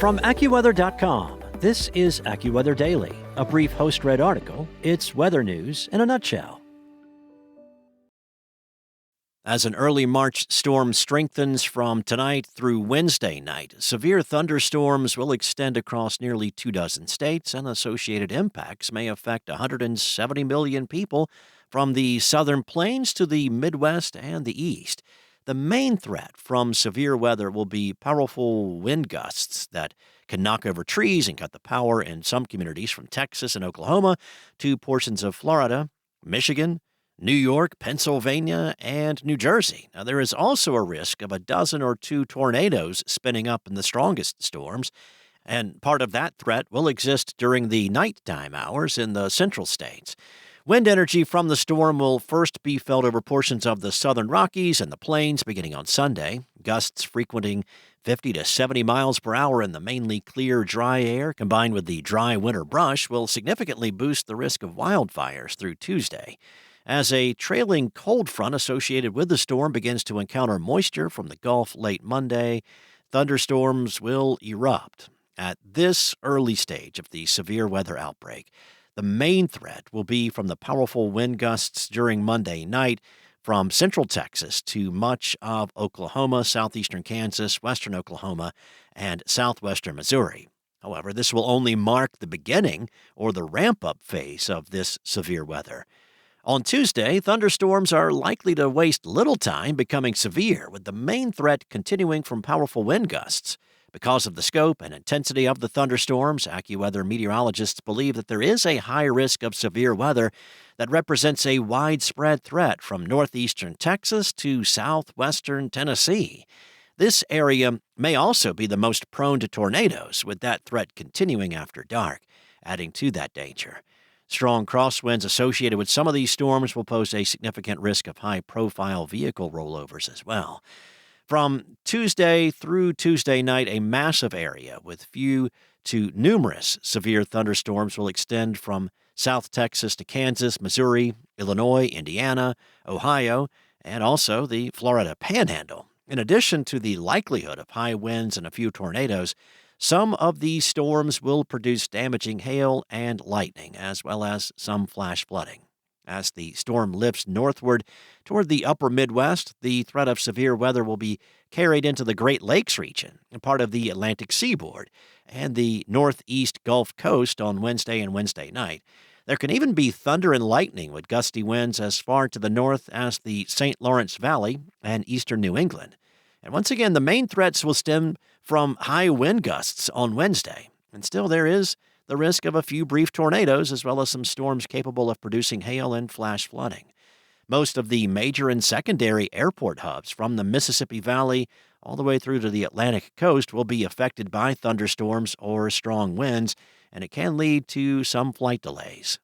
From AccuWeather.com, this is AccuWeather Daily, a brief host-read article. It's weather news in a nutshell. As an early March storm strengthens from tonight through Wednesday night, severe thunderstorms will extend across nearly 24 states, and associated impacts may affect 170 million people from the southern plains to the Midwest and the East. The main threat from severe weather will be powerful wind gusts that can knock over trees and cut the power in some communities from Texas and Oklahoma to portions of Florida, Michigan, New York, Pennsylvania, and New Jersey. Now, there is also a risk of a dozen or two tornadoes spinning up in the strongest storms, and part of that threat will exist during the nighttime hours in the central states. Wind energy from the storm will first be felt over portions of the southern Rockies and the plains beginning on Sunday. Gusts frequenting 50 to 70 miles per hour in the mainly clear, dry air, combined with the dry winter brush, will significantly boost the risk of wildfires through Tuesday. As a trailing cold front associated with the storm begins to encounter moisture from the Gulf late Monday, thunderstorms will erupt. At this early stage of the severe weather outbreak, the main threat will be from the powerful wind gusts during Monday night from central Texas to much of Oklahoma, southeastern Kansas, western Oklahoma, and southwestern Missouri. However, this will only mark the beginning or the ramp-up phase of this severe weather. On Tuesday, thunderstorms are likely to waste little time becoming severe, with the main threat continuing from powerful wind gusts. Because of the scope and intensity of the thunderstorms, AccuWeather meteorologists believe that there is a high risk of severe weather that represents a widespread threat from northeastern Texas to southwestern Tennessee. This area may also be the most prone to tornadoes, with that threat continuing after dark, adding to that danger. Strong crosswinds associated with some of these storms will pose a significant risk of high-profile vehicle rollovers as well. From Tuesday through Tuesday night, a massive area with few to numerous severe thunderstorms will extend from South Texas to Kansas, Missouri, Illinois, Indiana, Ohio, and also the Florida Panhandle. In addition to the likelihood of high winds and a few tornadoes, some of these storms will produce damaging hail and lightning, as well as some flash flooding. As the storm lifts northward toward the upper Midwest, the threat of severe weather will be carried into the Great Lakes region and part of the Atlantic seaboard and the northeast Gulf Coast on Wednesday and Wednesday night. There can even be thunder and lightning with gusty winds as far to the north as the St. Lawrence Valley and eastern New England. And once again, the main threats will stem from high wind gusts on Wednesday. And still there is the risk of a few brief tornadoes, as well as some storms capable of producing hail and flash flooding. Most of the major and secondary airport hubs from the Mississippi Valley all the way through to the Atlantic coast will be affected by thunderstorms or strong winds, and it can lead to some flight delays.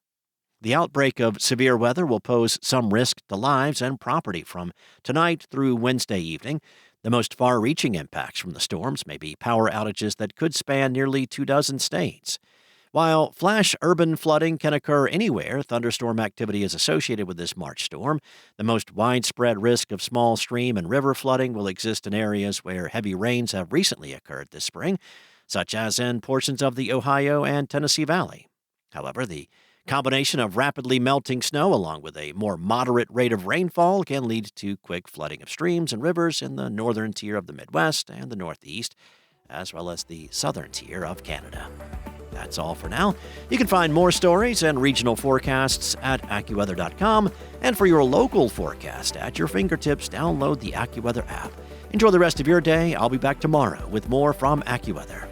The outbreak of severe weather will pose some risk to lives and property from tonight through Wednesday evening. The most far-reaching impacts from the storms may be power outages that could span nearly 24 states. While flash urban flooding can occur anywhere thunderstorm activity is associated with this March storm, the most widespread risk of small stream and river flooding will exist in areas where heavy rains have recently occurred this spring, such as in portions of the Ohio and Tennessee Valley. However, the combination of rapidly melting snow along with a more moderate rate of rainfall can lead to quick flooding of streams and rivers in the northern tier of the Midwest and the Northeast, as well as the southern tier of Canada. That's all for now. You can find more stories and regional forecasts at AccuWeather.com, and for your local forecast at your fingertips, download the AccuWeather app. Enjoy the rest of your day. I'll be back tomorrow with more from AccuWeather.